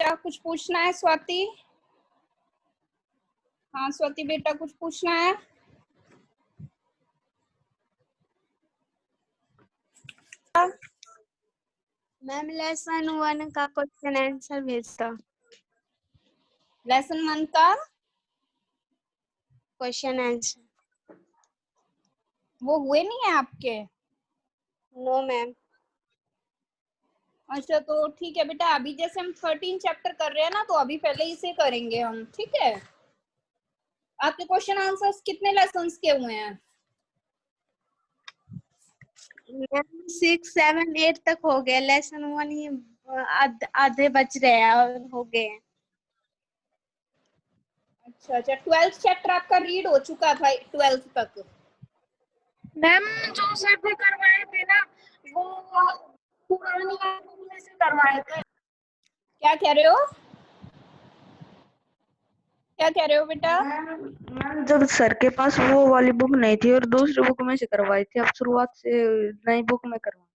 क्या कुछ पूछना है स्वाति? हाँ स्वाति बेटा कुछ पूछना है? मैम लेसन 1 का क्वेश्चन आंसर भेजता। लेसन 1 का क्वेश्चन आंसर वो हुए नहीं है आपके? No ma'am. अच्छा तो ठीक है बेटा, अभी जैसे हम 13 चैप्टर कर रहे हैं ना, तो अभी पहले इसे करेंगे हम, ठीक है? आपके क्वेश्चन आंसर्स कितने लेसन्स के हुए हैं? 6, 7, 8 तक हो गया। लेसन 1 ही आधे बच रहे हैं और हो गए। अच्छा 12th चैप्टर आपका रीड हो चुका था 12th तक? मैम जो सर भी करवाए थे ना, वो पुरानी बुक में से करवाए थे। क्या कह रहे हो? क्या कह रहे हो बेटा? मैम जब सर के पास वो वाली बुक नहीं थी और दूसरी बुक में से करवाई थी, अब शुरुआत से नई बुक में करवा।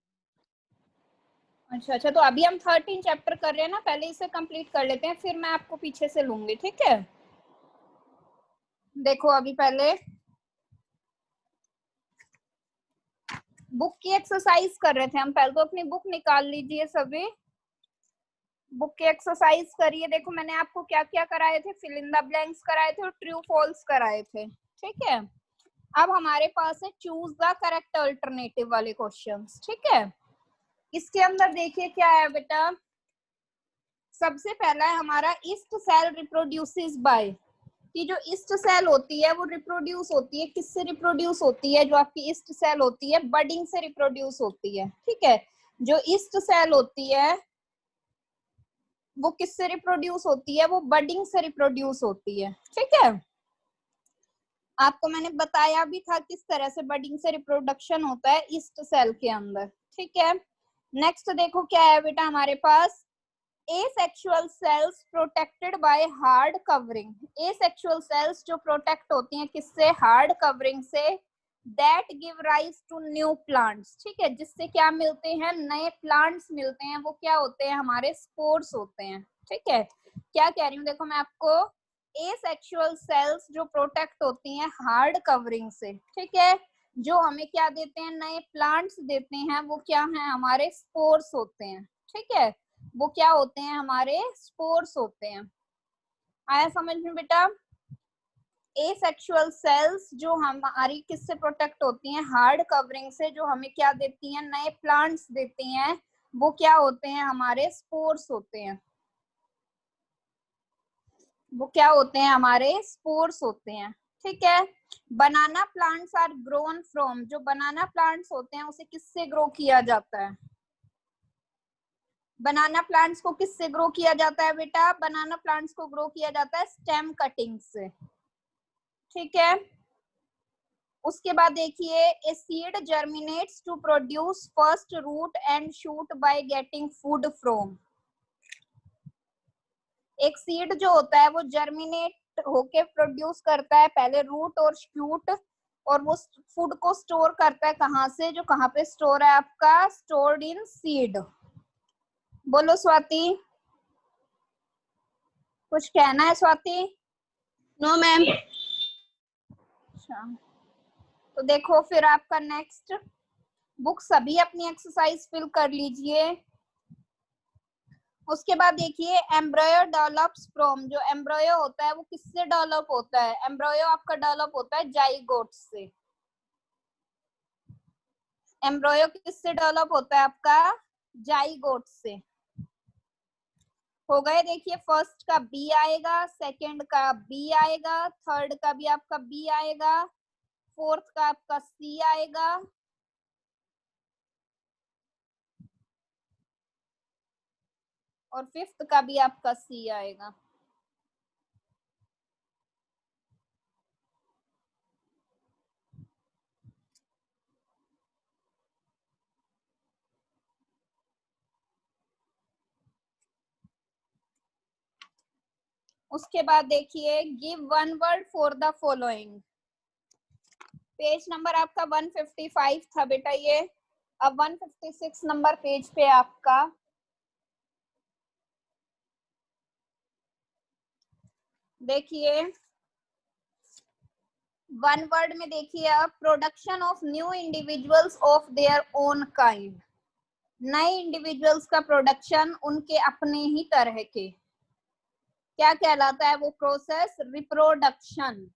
अच्छा तो अभी हम 13 चैप्टर कर रहे हैं ना, पहले इसे कंप्लीट कर लेते हैं, फिर मैं आपको पीछे से लूंगी, ठीक है? देखो अभी पहले बुक की एक्सरसाइज कर रहे थे हम। पहले तो अपनी बुक निकाल लीजिए सभी, बुक की एक्सरसाइज करिए। देखो मैंने आपको क्या क्या कराए थे, फिल इन द ब्लैंक्स कराए थे और ट्रू फॉल्स कराए थे, ठीक है? अब हमारे पास है चूज द करेक्ट अल्टरनेटिव वाले क्वेश्चंस, ठीक है? इसके अंदर देखिए क्या है बेटा, सबसे पहला है हमारा ईस्ट सेल रिप्रोड्यूसेस बाय, कि जो ईस्ट सेल होती है वो रिप्रोड्यूस होती है, किससे रिप्रोड्यूस होती है? जो आपकी ईस्ट सेल होती है बडिंग से रिप्रोड्यूस होती है, ठीक है? जो ईस्ट सेल होती है वो किससे रिप्रोड्यूस होती है? वो बडिंग से रिप्रोड्यूस होती है, ठीक है? आपको मैंने बताया भी था किस तरह से बडिंग से रिप्रोडक्शन होता है ईस्ट सेल के अंदर, ठीक है? नेक्स्ट देखो क्या है बेटा हमारे पास, asexual cells protected by hard covering. Asexual cells जो प्रोटेक्ट होती हैं किससे? हार्ड कवरिंग से। That give rise to new plants, ठीक है? जिससे क्या मिलते हैं? नए प्लांट्स मिलते हैं। वो क्या होते हैं? हमारे स्पोर्स होते हैं, ठीक है? क्या कह रही हूँ देखो मैं आपको, एसेक्सुअल सेल्स जो प्रोटेक्ट होती हैं हार्ड कवरिंग से, ठीक है? जो हमें क्या देते हैं? नए प्लांट्स देते हैं। वो क्या है? हमारे स्पोर्स होते हैं, ठीक है? वो क्या होते हैं? हमारे स्पोर्स होते हैं। आया समझ में बेटा? एसेक्सुअल सेल्स जो हमारी किससे प्रोटेक्ट होती हैं? हार्ड कवरिंग से। जो हमें क्या देती हैं? नए प्लांट्स देती हैं। वो क्या होते हैं? हमारे स्पोर्स होते हैं। वो क्या होते हैं? हमारे स्पोर्स होते हैं, ठीक है? बनाना प्लांट्स आर ग्रोन फ्रॉम, जो बनाना प्लांट्स होते हैं उसे किससे ग्रो किया जाता है? बनाना प्लांट्स को किससे ग्रो किया जाता है बेटा? बनाना प्लांट्स को ग्रो किया जाता है स्टेम कटिंग से, ठीक है? उसके बाद देखिए, a seed germinates to produce first root and shoot by getting food from. एक सीड जो होता है वो जर्मिनेट होके प्रोड्यूस करता है पहले रूट और शूट, और वो फूड को स्टोर करता है कहाँ से? जो कहाँ पे स्टोर है आपका? Stored in seed. बोलो स्वाति, कुछ कहना है स्वाति? No ma'am. अच्छा तो देखो फिर आपका नेक्स्ट, बुक सभी अपनी एक्सरसाइज फिल कर लीजिए। उसके बाद देखिए, एम्ब्रॉयो डेवलप्स फ्रॉम, जो एम्ब्रॉयो होता है वो किससे डेवलप होता है? एम्ब्रॉयो आपका डेवलप होता है जाइगोट से। एम्ब्रॉयो किससे डेवलप होता है आपका? जाइगोट से। हो गए? देखिए फर्स्ट का बी आएगा, सेकंड का बी आएगा, थर्ड का भी आपका बी आएगा, फोर्थ का आपका सी आएगा, और फिफ्थ का भी आपका सी आएगा। उसके बाद देखिए, give one word for the following. Page number आपका 155 था बेटा ये, अब 156 नंबर पेज पे आपका देखिए वन वर्ड में देखिए आप, production of new individuals of their own kind, नए इंडिविजुअल्स का प्रोडक्शन उनके अपने ही तरह के, क्या कहलाता है वो प्रोसेस? रिप्रोडक्शन।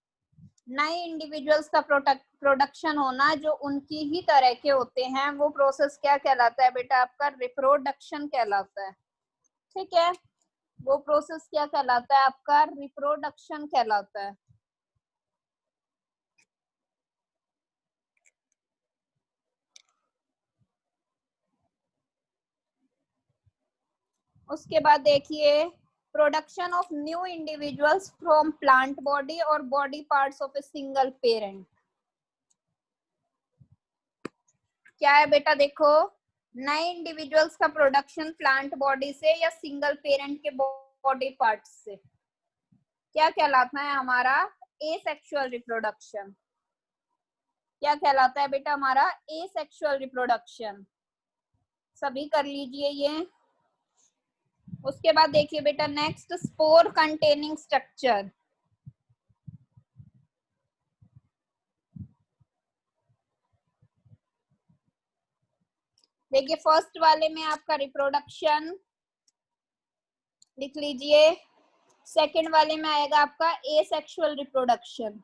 नए इंडिविजुअल्स का प्रोडक्शन होना जो उनकी ही तरह के होते हैं, वो प्रोसेस क्या कहलाता है बेटा? आपका रिप्रोडक्शन कहलाता है। ठीक है, वो प्रोसेस क्या कहलाता है? आपका रिप्रोडक्शन कहलाता है। उसके बाद देखिए production of new individuals from plant body और body parts of a single parent, क्या है बेटा? देखो नए इंडिविजुअल्स का प्रोडक्शन प्लांट बॉडी से या सिंगल पेरेंट के बॉडी पार्ट्स से, क्या कहलाता है हमारा? Asexual reproduction. क्या कहलाता है बेटा हमारा? Asexual reproduction. सभी कर लीजिए ये। उसके बाद देखिए बेटा नेक्स्ट, स्पोर कंटेनिंग स्ट्रक्चर। देखिए फर्स्ट वाले में आपका रिप्रोडक्शन लिख लीजिए, सेकंड वाले में आएगा आपका एसेक्सुअल रिप्रोडक्शन,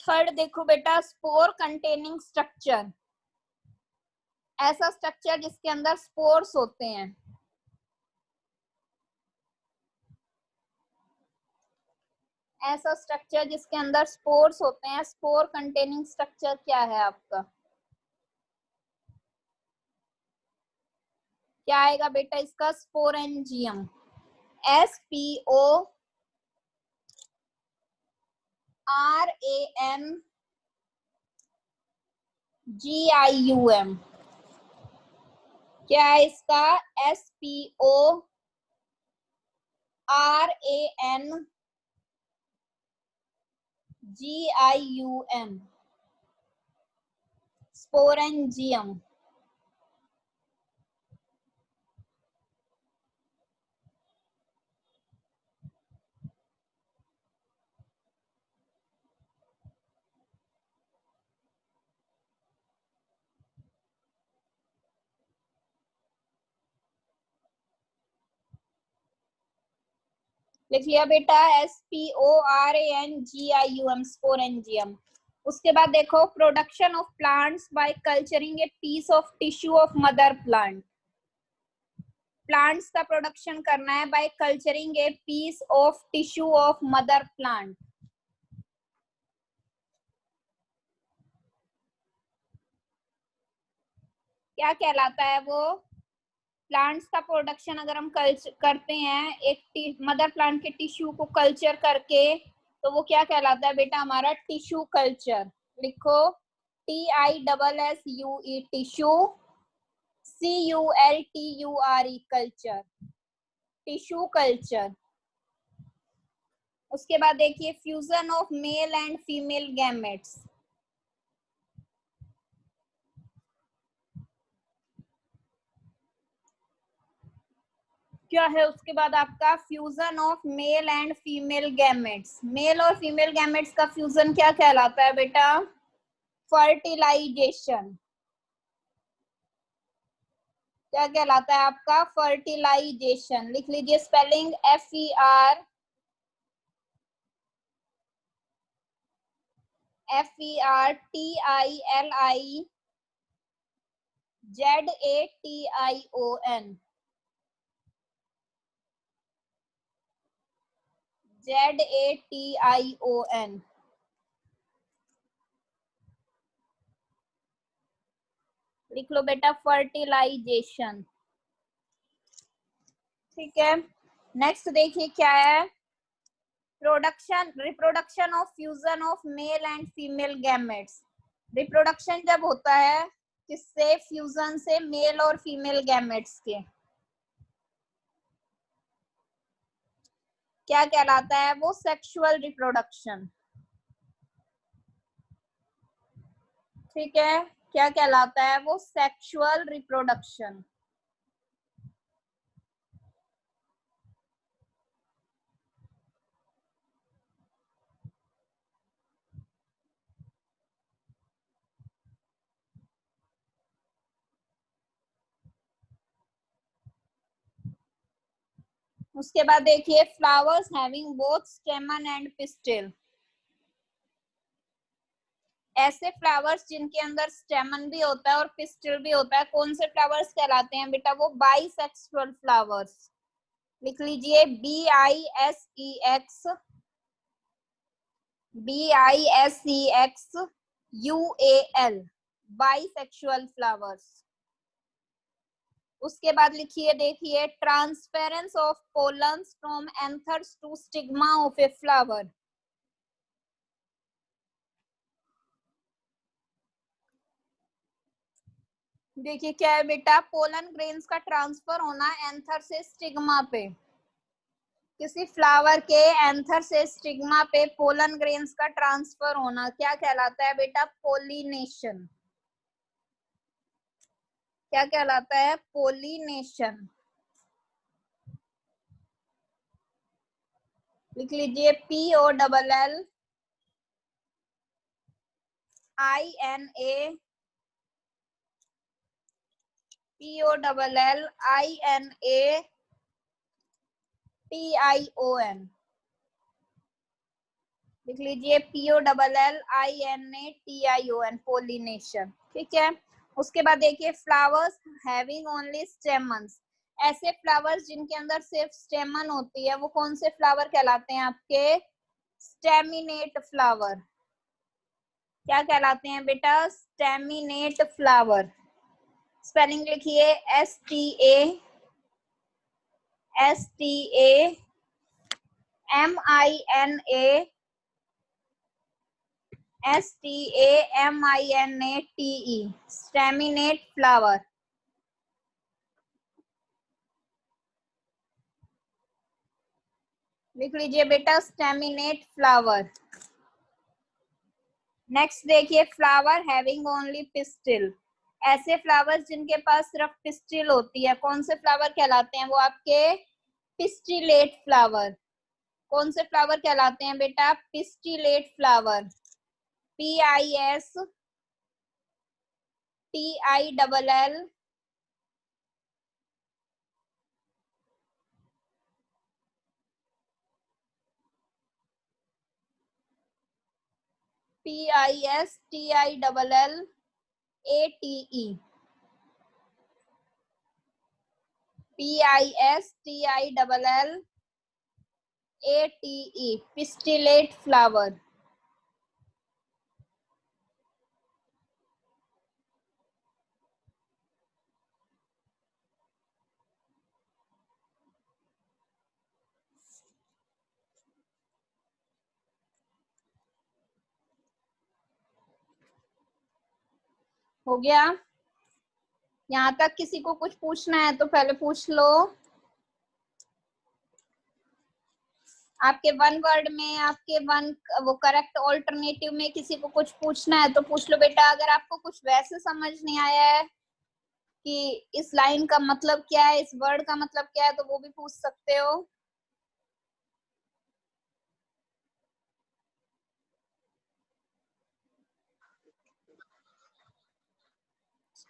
थर्ड देखो बेटा स्पोर कंटेनिंग स्ट्रक्चर, ऐसा स्ट्रक्चर जिसके अंदर स्पोर्स होते हैं। ऐसा स्ट्रक्चर जिसके अंदर स्पोर्स होते हैं, स्पोर कंटेनिंग स्ट्रक्चर क्या है आपका? क्या आएगा बेटा इसका? स्पोरेंजियम। SPORANGIUM, क्या है इसका? SPORANGIUM, sporangium. लिख लिया बेटा SPORANGIUM, स्पोरेंजियम। उसके बाद देखो production of plants by culturing a piece of tissue of mother plant, plants का प्रोडक्शन करना है by culturing a piece of tissue of mother plant, क्या कहलाता है वो? प्लांट्स का प्रोडक्शन अगर हम करते हैं एक मदर प्लांट के टिश्यू को कल्चर करके, तो वो क्या कहलाता है बेटा हमारा? Tissue culture. लिखो TISSUE, tissue, CULTURE, culture, tissue culture. उसके बाद देखिए fusion of male and female gametes, क्या है उसके बाद आपका? Fusion of male and female gametes. Male और फीमेल गैमेट्स का फ्यूजन क्या कहलाता है बेटा? फर्टिलाइजेशन। क्या कहलाता है आपका? फर्टिलाइजेशन। लिख लीजिए स्पेलिंग FERTILIZATION, ZATION। लिख लो बेटा फर्टिलाइजेशन। ठीक है, नेक्स्ट देखिए क्या है? Reproduction of fusion of male and female gametes. Reproduction जब होता है किससे? फ्यूजन से, मेल और फीमेल गैमेट्स के, क्या कहलाता है वो? Sexual reproduction. ठीक है, क्या कहलाता है वो? Sexual reproduction. उसके बाद देखिए flowers having both स्टेमन and pistil, ऐसे फ्लावर्स जिनके अंदर स्टेमन भी होता है और पिस्टिल भी होता है, कौन से फ्लावर्स कहलाते हैं बेटा? वो बाइसेक्सुअल फ्लावर्स। लिख लीजिए BISEXUAL, बाइसेक्सुअल फ्लावर्स। उसके बाद लिखिए, देखिए transference of pollens from anthers to stigma of a flower. देखिए क्या है बेटा? पोलन ग्रेन्स का ट्रांसफर होना एंथर से स्टिग्मा पे। किसी फ्लावर के एंथर से स्टिग्मा पे पोलन ग्रेन्स का ट्रांसफर होना क्या कहलाता है बेटा? पोलिनेशन। क्या कहलाता है? पोलिनेशन। लिख लीजिए POLLINA, POLLINATION। लिख लीजिए POLLINATION, पोलिनेशन। ठीक है। उसके बाद देखिए फ्लावर्स हैविंग ओनली स्टेमन्स, ऐसे फ्लावर्स जिनके अंदर सिर्फ स्टेमन होती है, वो कौन से फ्लावर कहलाते हैं आपके? Staminate flower. क्या कहलाते हैं बेटा? Staminate flower. स्पेलिंग लिखिए STAMINATE, स्टेमिनेट फ्लावर। लिख लीजिए बेटा स्टेमिनेट फ्लावर। नेक्स्ट देखिए फ्लावर हैविंग ओनली पिस्टिल, ऐसे फ्लावर्स जिनके पास सिर्फ पिस्टिल होती है, कौन से फ्लावर कहलाते हैं? वो आपके पिस्टिलेट फ्लावर। कौन से फ्लावर कहलाते हैं बेटा? Pistillate flower. PISTILL PISTILLATE, PISTILLATE, pistillate flower. हो गया? यहाँ तक किसी को कुछ पूछना है तो पहले पूछ लो। आपके वन वर्ड में, आपके वन वो करेक्ट ऑल्टरनेटिव में किसी को कुछ पूछना है तो पूछ लो बेटा। अगर आपको कुछ वैसे समझ नहीं आया है कि इस लाइन का मतलब क्या है, इस वर्ड का मतलब क्या है, तो वो भी पूछ सकते हो।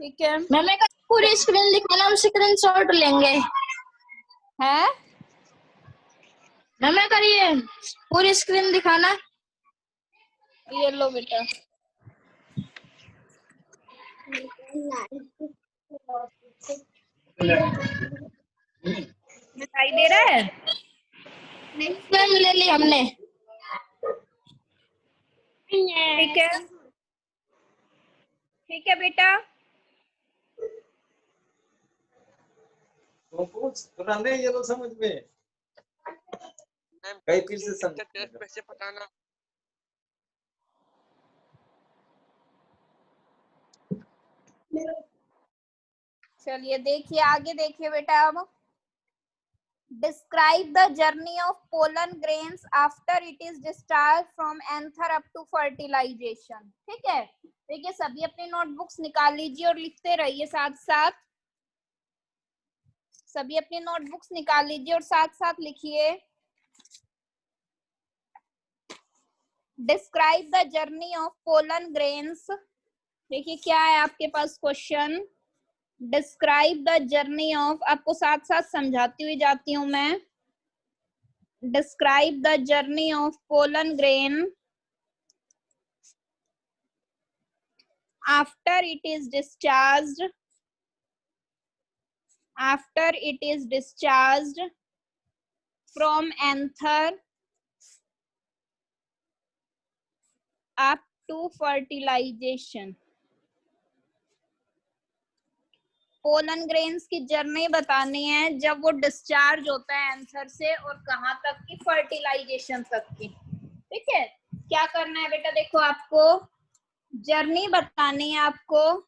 ठीक है मैम एक पूरी स्क्रीन दिखाना, हम स्क्रीनशॉट लेंगे। है? मैम करिए पूरी स्क्रीन दिखाना। ये लो बेटा। दिखाई दे रहा है? नहीं मैम ले ली हमने। ठीक है, ठीक है बेटा। तो कुछ थोड़ा नहीं ये तो समझ में कई फिर से समझ पैसे पटाना। चलिए देखिए आगे देखिए बेटा। अब describe the journey of pollen grains after it is discharge from anther up to fertilization. ठीक है, देखिए सभी अपनी नोटबुक्स निकाल लीजिए और लिखते रहिए साथ साथ। सभी अपनी नोटबुक्स निकाल लीजिए और साथ साथ लिखिए। Describe the journey of pollen grains. देखिए क्या है आपके पास question. Describe the journey of, आपको साथ साथ समझाती हुई जाती हूँ मैं। describe the journey of pollen grain after it is discharged from anther up to fertilization. Pollen grains की जर्नी बतानी है जब वो डिस्चार्ज होता है एंथर से और कहां तक की, फर्टिलाइजेशन तक की। ठीक है, क्या करना है बेटा, देखो आपको जर्नी बतानी है आपको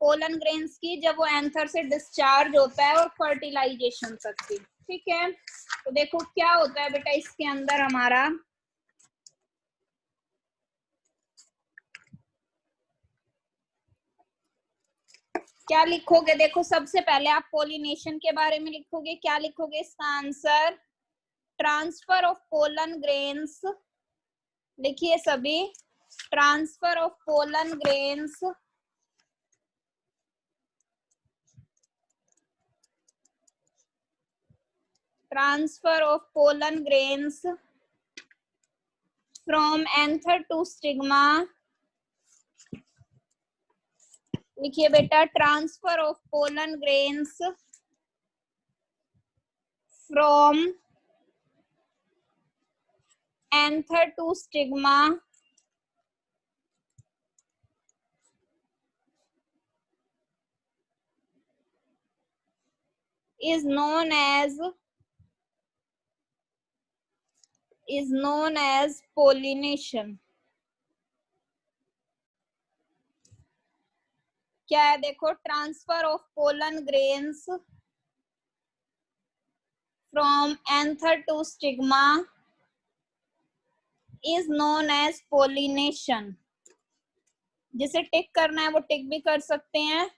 पोलन ग्रेन्स की जब वो एंथर से डिस्चार्ज होता है और फर्टिलाइजेशन तक की। ठीक है, तो देखो क्या होता है बेटा इसके अंदर हमारा, क्या लिखोगे, देखो सबसे पहले आप पोलिनेशन के बारे में लिखोगे। क्या लिखोगे इसका answer, transfer of pollen grains, लिखिए सभी, transfer of pollen grains from anther to stigma. लिखिए बेटा, transfer of pollen grains from anther to stigma is known as pollination। क्या है, देखो transfer of pollen grains from anther to stigma is known as pollination. जिसे tick करना है वो टिक भी कर सकते हैं।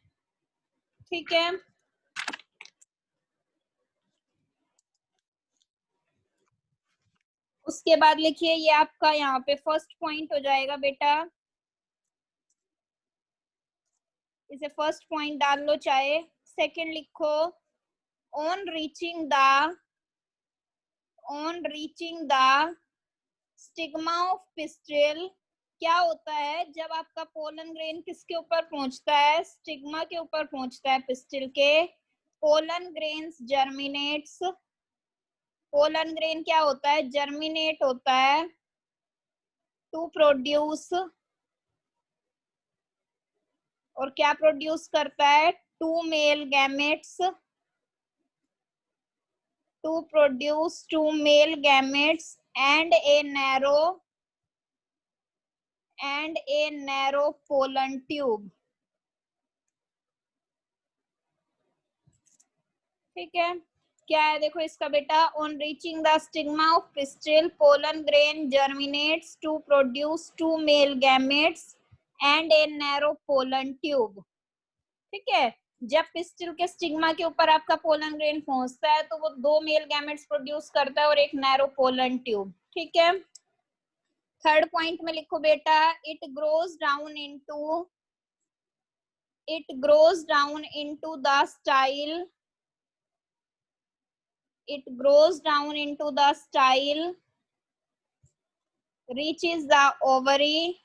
ठीक है, उसके बाद लिखिए, ये आपका यहाँ पे फर्स्ट पॉइंट हो जाएगा बेटा, इसे फर्स्ट पॉइंट डाल लो चाहे सेकंड लिखो। On reaching the stigma of pistil, क्या होता है जब आपका पोलन ग्रेन किसके ऊपर पहुंचता है, स्टिग्मा के ऊपर पहुंचता है पिस्टिल के। Pollen grains germinates, pollen grain क्या होता है, जर्मिनेट होता है टू प्रोड्यूस, और क्या प्रोड्यूस करता है, two male gametes, to produce two male gametes and a narrow pollen tube. ठीक है, क्या है देखो इसका बेटा, on reaching the stigma of pistil pollen grain germinates to produce two male gametes and a narrow pollen tube. ठीक है, जब पिस्टिल के स्टिग्मा के ऊपर आपका पोलन ग्रेन पहुंचता है तो वो दो मेल गैमेट्स प्रोड्यूस करता है और एक नैरो पोलन ट्यूब। ठीक है, थर्ड पॉइंट में लिखो बेटा, it grows down into the style, reaches the ovary,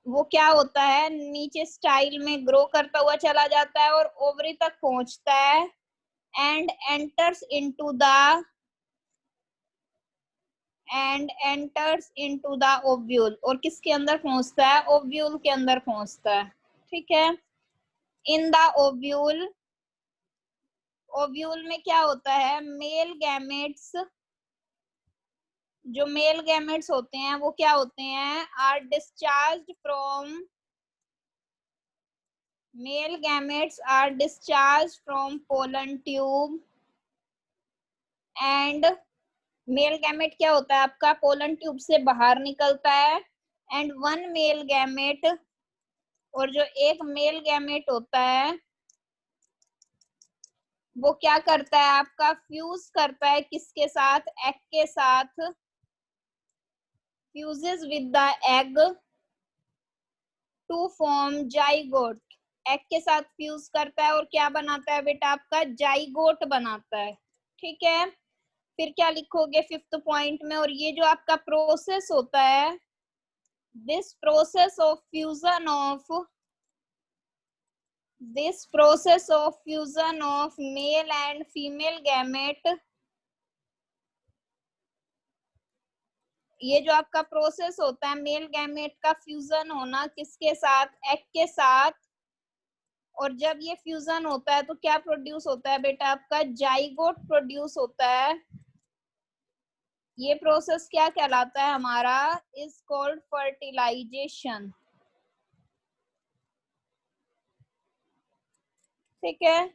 वो क्या होता है, नीचे स्टाइल में ग्रो करता हुआ चला जाता है और ओवरी तक पहुंचता है। And enters into the ovule, और किसके अंदर पहुंचता है, ओव्यूल के अंदर पहुंचता है। ठीक है, इन द ओव्यूल में क्या होता है, मेल गैमेट्स, जो मेल गैमेट्स होते हैं वो क्या होते हैं, are discharged from pollen tube, and male gamete क्या होता है आपका, पोलन ट्यूब से बाहर निकलता है। एंड वन मेल गैमेट, और जो एक मेल गैमेट होता है वो क्या करता है आपका, फ्यूज करता है किसके साथ, एग के साथ, fuses with the egg to form zygote, egg के साथ फ्यूज करता है और क्या बनाता है बेटा आपका, जाइगोट बनाता है। ठीक है, फिर क्या लिखोगे 5th पॉइंट में, और ये जो आपका प्रोसेस होता है, this process of fusion of male and female gamete, ये जो आपका प्रोसेस होता है मेल गैमेट का फ्यूजन होना किसके साथ, एग के साथ, और जब ये फ्यूजन होता है तो क्या प्रोड्यूस होता है बेटा, आपका जाइगोट प्रोड्यूस होता है। ये प्रोसेस क्या कहलाता है हमारा, इज कॉल्ड फर्टिलाइजेशन। ठीक है,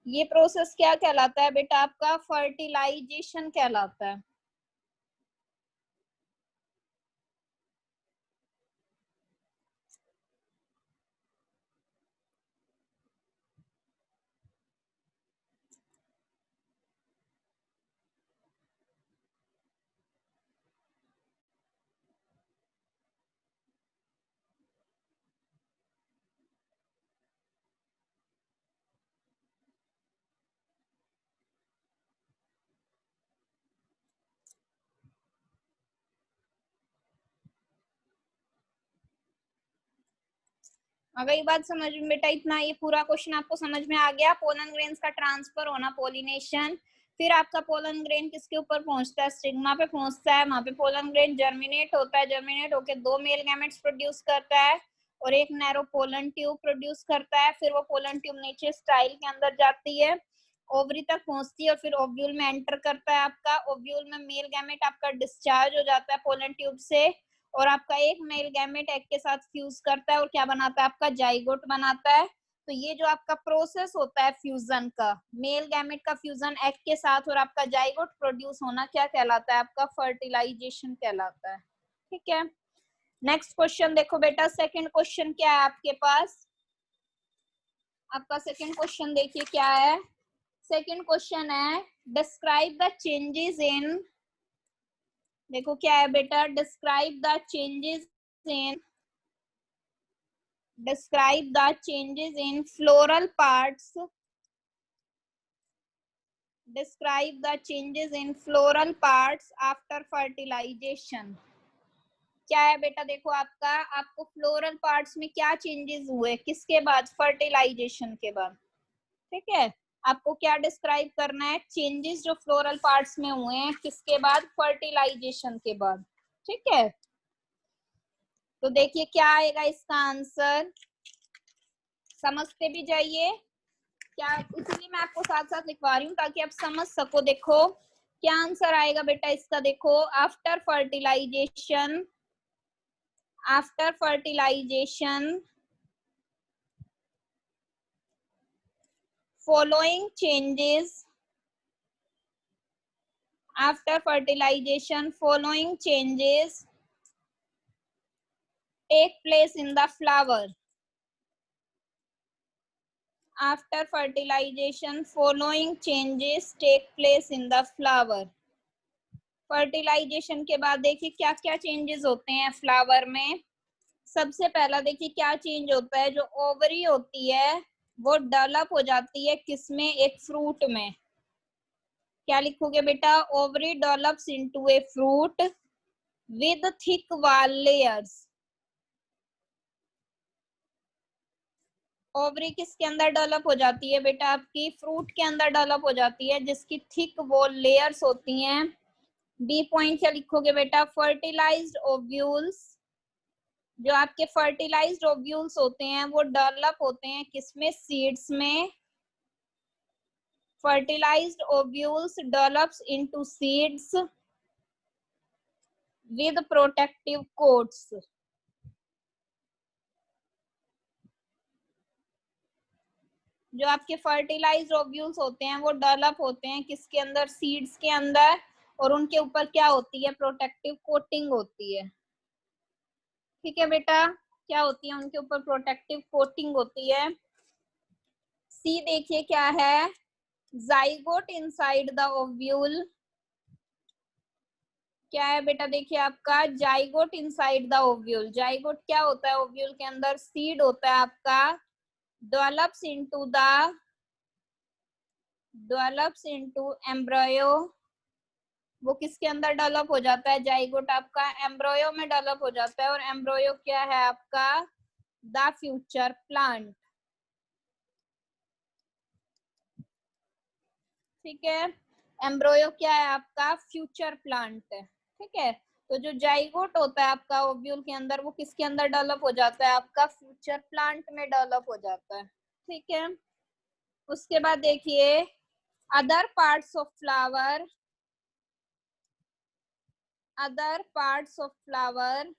ये प्रोसेस क्या कहलाता है बेटा, आपका फर्टिलाइजेशन कहलाता है। अगर ये बात समझ में बेटा, इतना ये पूरा क्वेश्चन आपको समझ में आ गया। पोलन ग्रेन्स का ट्रांसफर होना, पोलिनेशन, फिर आपका पोलन ग्रेन किसके ऊपर पहुंचता है, स्टिग्मा पे पहुंचता है। वहां पे पोलन ग्रेन जर्मिनेट होता है, जर्मिनेट होके 2 मेल गैमेट्स प्रोड्यूस करता है और एक नैरो पोलन ट्यूब प्रोड्यूस करता है। फिर वो पोलन ट्यूब नीचे स्टाइल के अंदर जाती है, ओवरी तक पहुंचती है और फिर ओव्यूल में एंटर करता है। आपका ओव्यूल में मेल गैमेट आपका डिस्चार्ज हो जाता है पोलन ट्यूब से, और आपका एक मेल गैमेट एग के साथ फ्यूज करता है और क्या बनाता है, आपका जाइगोट बनाता है। तो ये जो आपका प्रोसेस होता है फ्यूजन का, मेल गैमेट का फ्यूजन एग के साथ और आपका जाइगोट प्रोड्यूस होना, क्या कहलाता है, आपका फर्टिलाइजेशन कहलाता है। ठीक है, नेक्स्ट क्वेश्चन देखो बेटा, सेकंड क्वेश्चन क्या है आपके पास, आपका सेकंड क्वेश्चन देखिए क्या है। सेकंड क्वेश्चन है डिस्क्राइब द चेंजेस इन, देखो क्या है बेटा, describe the changes in, describe the changes in floral parts, describe the changes in floral parts after fertilization। क्या है बेटा, देखो आपका, आपको फ्लोरल पार्ट्स में क्या चेंजेस हुए किसके बाद, फर्टिलाइजेशन के बाद। ठीक है, आपको क्या डिस्क्राइब करना है, चेंजेस जो फ्लोरल पार्ट्स में हुए हैं किसके बाद, फर्टिलाइजेशन के बाद। ठीक है, तो देखिए क्या आएगा इसका आंसर, समझते भी जाइए क्या, इसलिए मैं आपको साथ साथ लिखवा रही हूँ ताकि आप समझ सको। देखो क्या आंसर आएगा बेटा इसका, देखो after fertilization, after fertilization following changes, after fertilization following changes take place in the flower, after fertilization following changes take place in the flower। Fertilization के बाद देखिए क्या क्या चेंजेस होते हैं फ्लावर में। सबसे पहला देखिए क्या चेंज होता है, जो ओवरी होती है वो डेवलप हो जाती है किसमें, एक फ्रूट में। क्या लिखोगे बेटा, ovary develops into a fruit with thick wall layers. Ovary किसके अंदर डेवलप हो जाती है बेटा, आपकी फ्रूट के अंदर डेवलप हो जाती है जिसकी थिक वॉल लेयर्स होती हैं। बी पॉइंट क्या लिखोगे बेटा, फर्टिलाइज्ड ओव्यूल्स, जो आपके फर्टिलाइज्ड ओव्यूल्स होते हैं वो डेवलप होते हैं किसमें, सीड्स में। Fertilized ovules develops into seeds with protective coats. जो आपके फर्टिलाइज्ड ओव्यूल्स होते हैं वो डेवलप होते हैं किसके अंदर, सीड्स के अंदर, और उनके ऊपर क्या होती है, प्रोटेक्टिव कोटिंग होती है। ठीक है बेटा, क्या होती है, उनके ऊपर प्रोटेक्टिव कोटिंग होती है। सी देखिए क्या है, जाइगोट इनसाइड द ओव्यूल, क्या है बेटा, देखिए आपका zygote inside the ovule. Zygote क्या होता है, ओव्यूल के अंदर सीड होता है आपका, डेवलप्स इनटू एम्ब्रायो वो किसके अंदर डेवलप हो जाता है? जाइगोट आपका एम्ब्रोयो में डेवलप हो जाता है, और एम्ब्रोयो क्या है आपका? The future plant. ठीक है, एम्ब्रोयो क्या है आपका? फ्यूचर प्लांट है। ठीक है, तो जो जाइगोट होता है आपका ओव्यूल के अंदर, वो किसके अंदर डेवलप हो जाता है? आपका फ्यूचर प्लांट में डेवलप हो जाता है। ठीक है, उसके बाद देखिए other parts of flower, other parts of flower,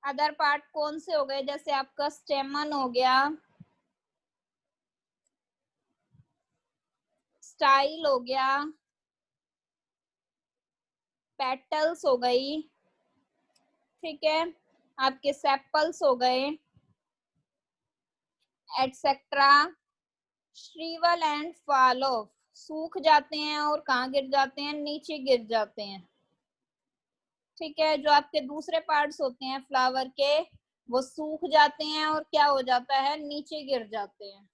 other part कौन से हो गए? जैसे आपका स्टेमन हो गया, स्टाइल हो गया, पेटल्स हो गई, ठीक है, आपके सेपल्स हो गए, एटसेट्रा, श्रीवल एंड फॉल ऑफ, सूख जाते हैं और कहाँ गिर जाते हैं? नीचे गिर जाते हैं। ठीक है, जो आपके दूसरे पार्ट्स होते हैं फ्लावर के, वो सूख जाते हैं और क्या हो जाता है? नीचे गिर जाते हैं।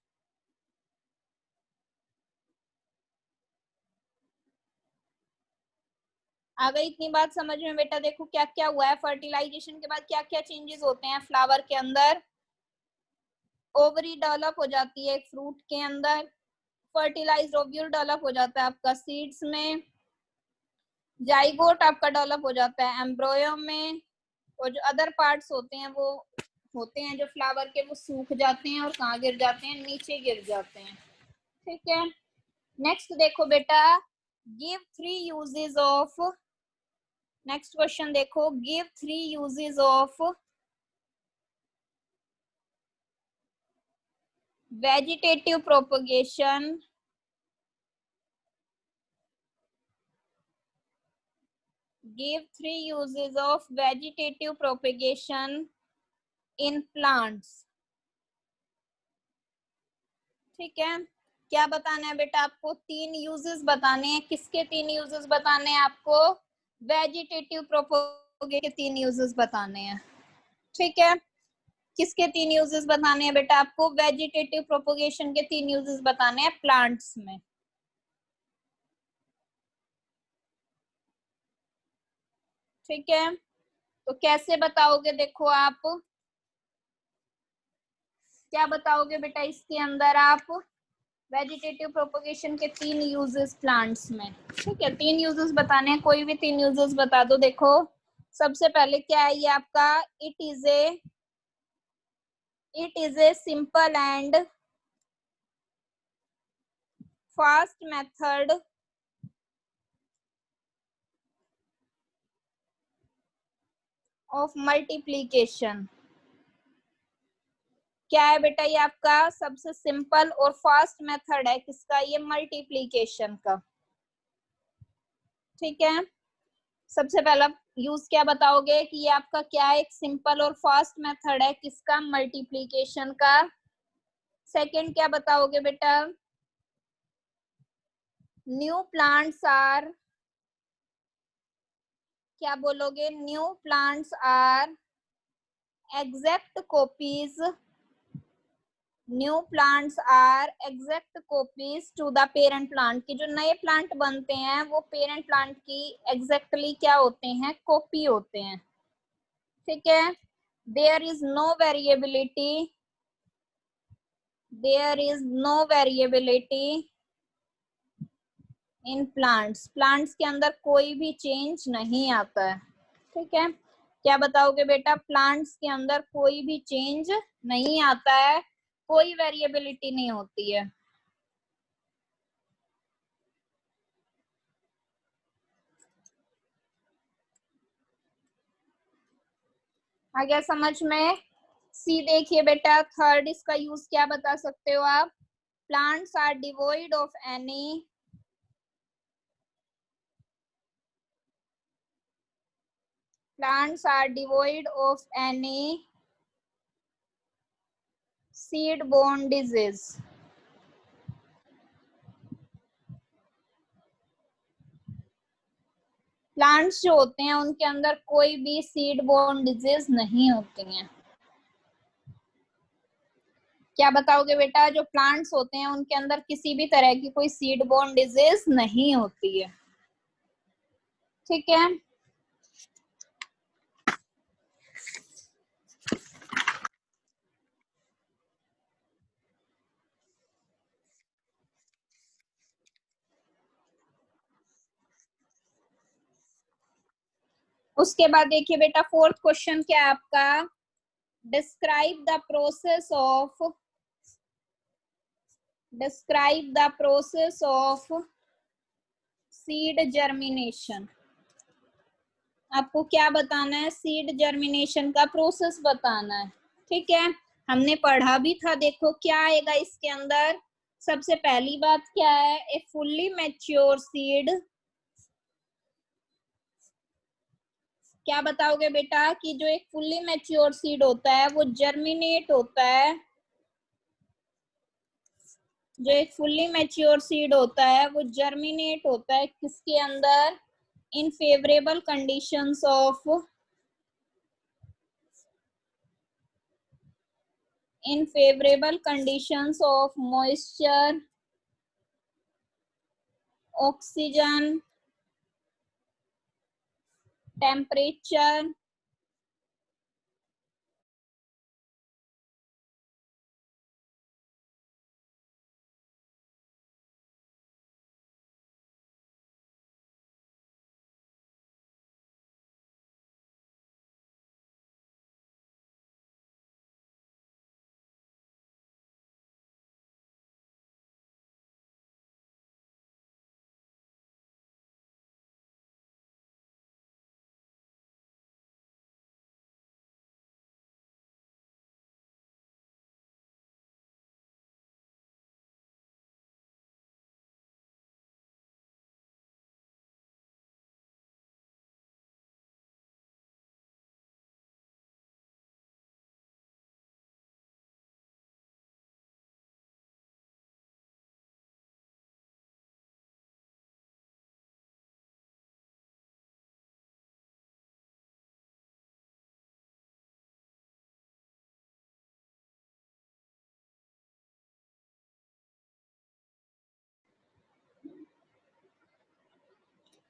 आ गई इतनी बात समझ में बेटा? देखो क्या क्या हुआ है फर्टिलाइजेशन के बाद, क्या क्या चेंजेस होते हैं फ्लावर के अंदर। ओवरी डेवलप हो जाती है एक फ्रूट के अंदर, फर्टिलाइज्ड ओव्यूल डेवलप हो जाता है आपका सीड्स में, जाइगोट आपका डेवलप हो जाता है एम्ब्रोयो में, और जो अदर पार्ट्स होते हैं वो होते हैं जो फ्लावर के, वो सूख जाते हैं और कहाँ गिर जाते हैं? नीचे गिर जाते हैं। ठीक है, नेक्स्ट देखो बेटा, give 3 uses of, next question देखो, give 3 uses of vegetative propagation, give 3 uses of vegetative propagation in plants। ठीक है, क्या बताना है बेटा आपको? 3 यूजेस बताने हैं। किसके 3 यूजेस बताने हैं आपको? वेजिटेटिव प्रोपगेशन के 3 यूजेस बताने हैं। ठीक है, किसके 3 यूजेस बताने हैं बेटा आपको? वेजिटेटिव प्रोपगेशन के 3 यूजेस बताने हैं प्लांट्स में। ठीक है, तो कैसे बताओगे? देखो आप क्या बताओगे बेटा इसके अंदर? आप वेजिटेटिव प्रोपगेशन के 3 यूजेस प्लांट्स में। ठीक है, 3 यूजेस बताने हैं, कोई भी 3 यूजेस बता दो। देखो सबसे पहले क्या है ये आपका? It is a simple and fast method of multiplication. क्या है बेटा ये आपका? सबसे सिंपल और फास्ट मेथड है किसका? ये मल्टीप्लीकेशन का। ठीक है, सबसे पहला यूज क्या बताओगे कि ये आपका क्या है? एक सिंपल और फास्ट मेथड है किसका? मल्टीप्लीकेशन का। सेकंड क्या बताओगे बेटा? न्यू प्लांट्स आर, क्या बोलोगे? New plants are exact copies, new plants are exact copies to the parent plant. की जो नए प्लांट बनते हैं वो पेरेंट प्लांट की एग्जैक्टली क्या होते हैं? कॉपी होते हैं। ठीक है, there is no variability, there is no variability in plants, plants के अंदर कोई भी चेंज नहीं आता है। ठीक है, क्या बताओगे बेटा? प्लांट्स के अंदर कोई भी चेंज नहीं आता है, कोई वेरिएबिलिटी नहीं होती है। आ गया समझ में? सी देखिए बेटा, थर्ड इसका यूज क्या बता सकते हो आप? Plants are devoid of any, plants are devoid of any seed-borne disease। Plants जो होते हैं उनके अंदर कोई भी सीड बोर्न डिजीज नहीं होती हैं। क्या बताओगे बेटा? जो प्लांट्स होते हैं उनके अंदर किसी भी तरह की कोई सीड बोर्न डिजीज नहीं होती है, ठीक है। उसके बाद देखिए बेटा, फोर्थ क्वेश्चन क्या है आपका? Describe the process of seed germination. आपको क्या बताना है? सीड जर्मिनेशन का प्रोसेस बताना है, ठीक है। हमने पढ़ा भी था, देखो क्या आएगा इसके अंदर। सबसे पहली बात क्या है? ए फुल्ली मैच्योर सीड। क्या बताओगे बेटा कि जो एक फुल्ली मैच्योर सीड होता है वो जर्मिनेट होता है, जो एक फुल्ली मैच्योर सीड होता है वो जर्मिनेट होता है किसके अंदर? इन favourable conditions of moisture, oxygen, temperature,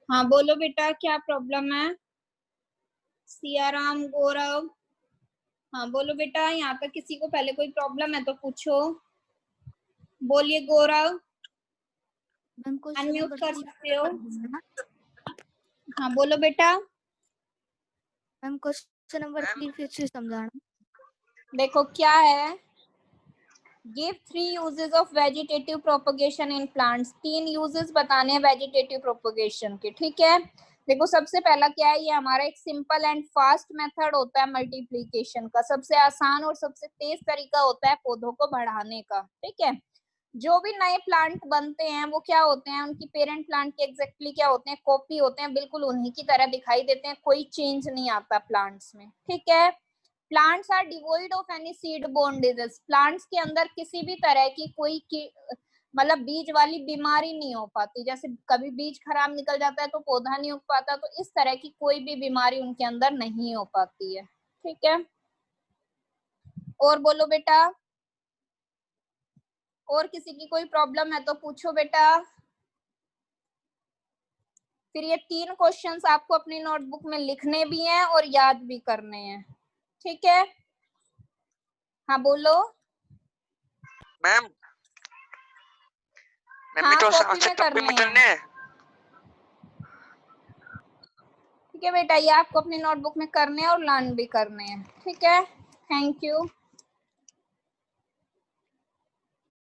हाँ बोलो बेटा क्या प्रॉब्लम है? सियाराम, गौरव, हाँ बोलो बेटा। यहाँ पे किसी को पहले कोई प्रॉब्लम है तो पूछो। बोलिए गौरव, अनम्यूट कर सकते हो। हाँ बोलो बेटा। मैम क्वेश्चन नंबर 3 फिर से समझाना। देखो क्या है, give 3 uses of vegetative propagation in plants. 3 uses बताने हैं वेजिटेटिव प्रोपगेशन के, ठीक है। देखो सबसे पहला क्या है, ये हमारा एक सिंपल एंड फास्ट मेथड होता है मल्टीप्लीकेशन का। सबसे आसान और सबसे तेज तरीका होता है पौधों को बढ़ाने का, ठीक है। जो भी नए प्लांट बनते हैं वो क्या होते हैं, उनकी पेरेंट प्लांट के एग्जैक्टली क्या होते हैं? कॉपी होते हैं, बिल्कुल उन्हीं की तरह दिखाई देते हैं, कोई चेंज नहीं आता प्लांट्स में, ठीक है। Plants are devoid of any seed borne disease. Plants के अंदर किसी भी तरह की कोई मतलब बीज वाली बीमारी नहीं हो पाती। जैसे कभी बीज खराब निकल जाता है तो पौधा नहीं उग पाता, तो इस तरह की कोई भी बीमारी उनके अंदर नहीं हो पाती है, ठीक है। और बोलो बेटा, और किसी की कोई प्रॉब्लम है तो पूछो बेटा। फिर ये 3 क्वेश्चंस आपको अपनी नोटबुक में लिखने भी हैं और याद भी करने हैं, ठीक है। हाँ बोलो। मैम हाँ तो कॉपी आंसर में कॉपी में करने करने हैं, हैं। ठीक है बेटा। ये आपको अपनी नोटबुक में करने हैं और लर्न भी करने हैं, ठीक है। Thank you.